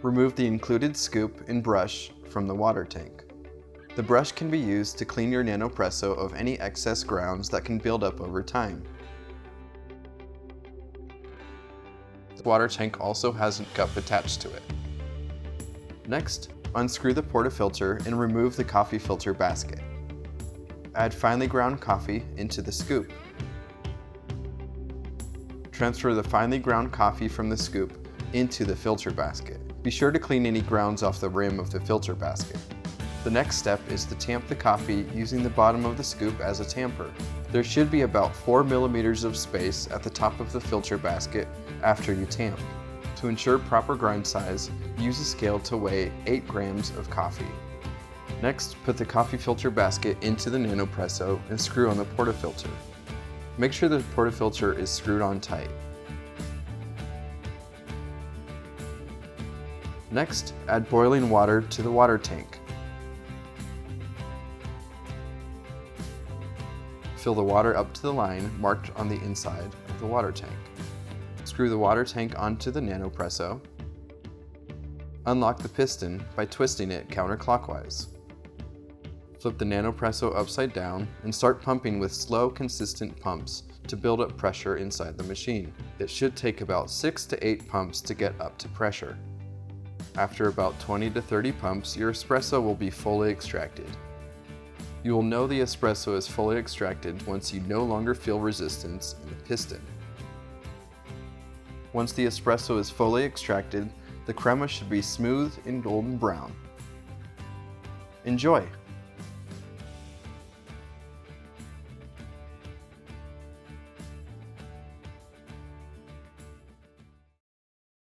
Remove the included scoop and brush from the water tank. The brush can be used to clean your Nanopresso of any excess grounds that can build up over time. The water tank also has a cup attached to it. Next, unscrew the portafilter and remove the coffee filter basket. Add finely ground coffee into the scoop. Transfer the finely ground coffee from the scoop into the filter basket. Be sure to clean any grounds off the rim of the filter basket. The next step is to tamp the coffee using the bottom of the scoop as a tamper. There should be about 4 millimeters of space at the top of the filter basket after you tamp. To ensure proper grind size, use a scale to weigh 8 grams of coffee. Next, put the coffee filter basket into the Nanopresso and screw on the portafilter. Make sure the portafilter is screwed on tight. Next, add boiling water to the water tank. Fill the water up to the line marked on the inside of the water tank. Screw the water tank onto the Nanopresso. Unlock the piston by twisting it counterclockwise. Flip the Nanopresso upside down and start pumping with slow, consistent pumps to build up pressure inside the machine. It should take about 6 to 8 pumps to get up to pressure. After about 20 to 30 pumps, your espresso will be fully extracted. You will know the espresso is fully extracted once you no longer feel resistance in the piston. Once the espresso is fully extracted, the crema should be smooth and golden brown. Enjoy!